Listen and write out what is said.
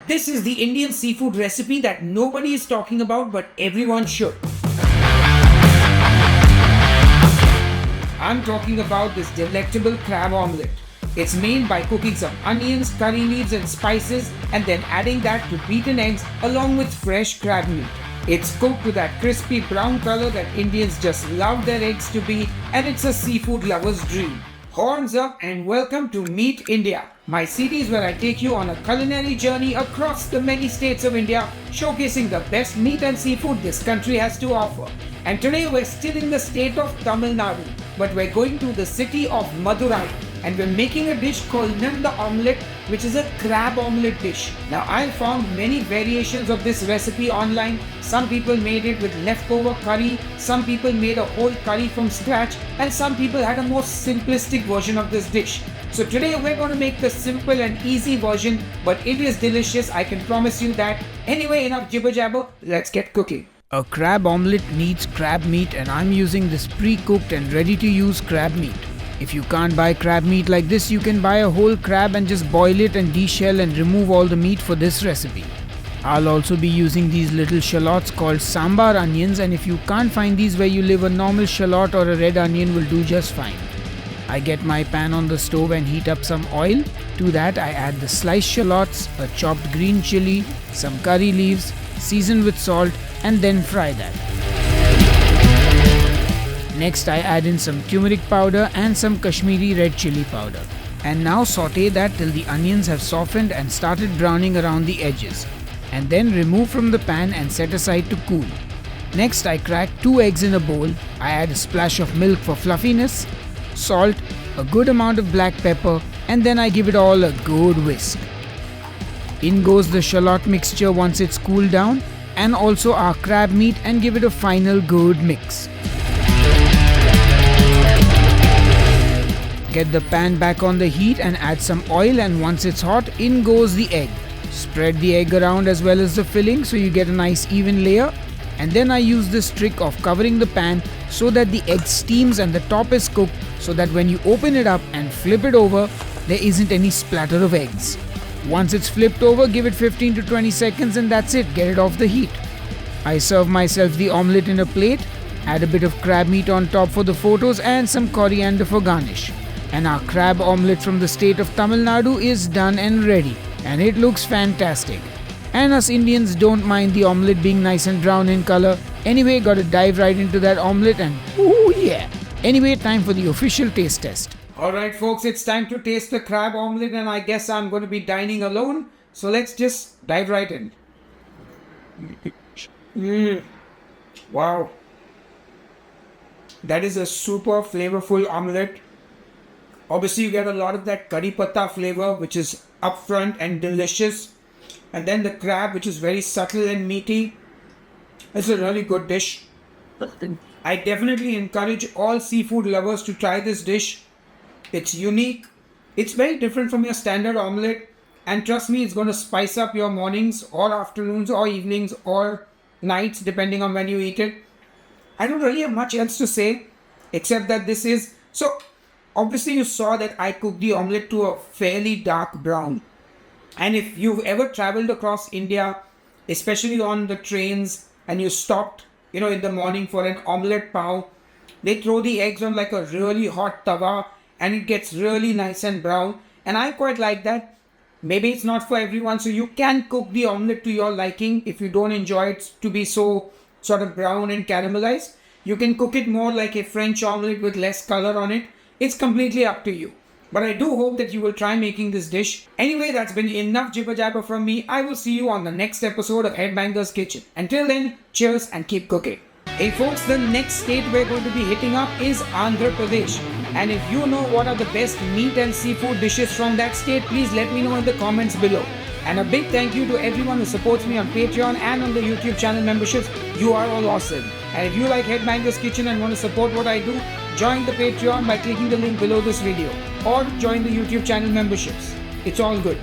This is the Indian seafood recipe that nobody is talking about but everyone should. I'm talking about this delectable crab omelette. It's made by cooking some onions, curry leaves and spices and then adding that to beaten eggs along with fresh crab meat. It's cooked to that crispy brown color that Indians just love their eggs to be, and it's a seafood lover's dream. Horns up and welcome to Meet India, my series where I take you on a culinary journey across the many states of India, showcasing the best meat and seafood this country has to offer. And today we're still in the state of Tamil Nadu, but we're going to the city of Madurai, and we're making a dish called Nandu Omelette, which is a crab omelette dish. Now I found many variations of this recipe online. Some people made it with leftover curry, some people made a whole curry from scratch, and some people had a more simplistic version of this dish. So today we're going to make the simple and easy version, but it is delicious, I can promise you that. Anyway, enough jibber jabber, let's get cooking. A crab omelette needs crab meat, and I'm using this pre-cooked and ready to use crab meat. If you can't buy crab meat like this, you can buy a whole crab and just boil it and deshell and remove all the meat for this recipe. I'll also be using these little shallots called sambar onions, and if you can't find these where you live, a normal shallot or a red onion will do just fine. I get my pan on the stove and heat up some oil. To that I add the sliced shallots, a chopped green chili, some curry leaves, season with salt, and then fry that. Next I add in some turmeric powder and some Kashmiri red chili powder. And now saute that till the onions have softened and started browning around the edges. And then remove from the pan and set aside to cool. Next I crack 2 eggs in a bowl. I add a splash of milk for fluffiness, salt, a good amount of black pepper, and then I give it all a good whisk. In goes the shallot mixture once it's cooled down, and also our crab meat, and give it a final good mix. Get the pan back on the heat and add some oil, and once it's hot, in goes the egg. Spread the egg around as well as the filling so you get a nice even layer, and then I use this trick of covering the pan so that the egg steams and the top is cooked, so that when you open it up and flip it over, there isn't any splatter of eggs. Once it's flipped over, give it 15 to 20 seconds and that's it, get it off the heat. I serve myself the omelette in a plate, add a bit of crab meat on top for the photos and some coriander for garnish. And our crab omelette from the state of Tamil Nadu is done and ready, and it looks fantastic. And us Indians don't mind the omelette being nice and brown in color. Anyway, gotta dive right into that omelette and ooh yeah. Anyway, time for the official taste test. Alright folks, it's time to taste the crab omelette, and I guess I'm going to be dining alone. So let's just dive right in. Wow. That is a super flavorful omelette. Obviously you get a lot of that curry patta flavor, which is upfront and delicious. And then the crab, which is very subtle and meaty. It's a really good dish. I definitely encourage all seafood lovers to try this dish. It's unique. It's very different from your standard omelette. And trust me, it's going to spice up your mornings or afternoons or evenings or nights, depending on when you eat it. I don't really have much else to say, except that this is... So, obviously you saw that I cooked the omelette to a fairly dark brown. And if you've ever traveled across India, especially on the trains, and you stopped, in the morning for an omelette pav, they throw the eggs on like a really hot tawa and it gets really nice and brown. And I quite like that. Maybe it's not for everyone, so you can cook the omelette to your liking. If you don't enjoy it to be so sort of brown and caramelized, you can cook it more like a French omelette with less color on it. It's completely up to you. But I do hope that you will try making this dish. Anyway, that's been enough jibber jabber from me. I will see you on the next episode of Headbanger's Kitchen. Until then, cheers and keep cooking. Hey folks, the next state we're going to be hitting up is Andhra Pradesh. And if you know what are the best meat and seafood dishes from that state, please let me know in the comments below. And a big thank you to everyone who supports me on Patreon and on the YouTube channel memberships. You are all awesome. And if you like Headbanger's Kitchen and want to support what I do, join the Patreon by clicking the link below this video, or join the YouTube channel memberships. It's all good.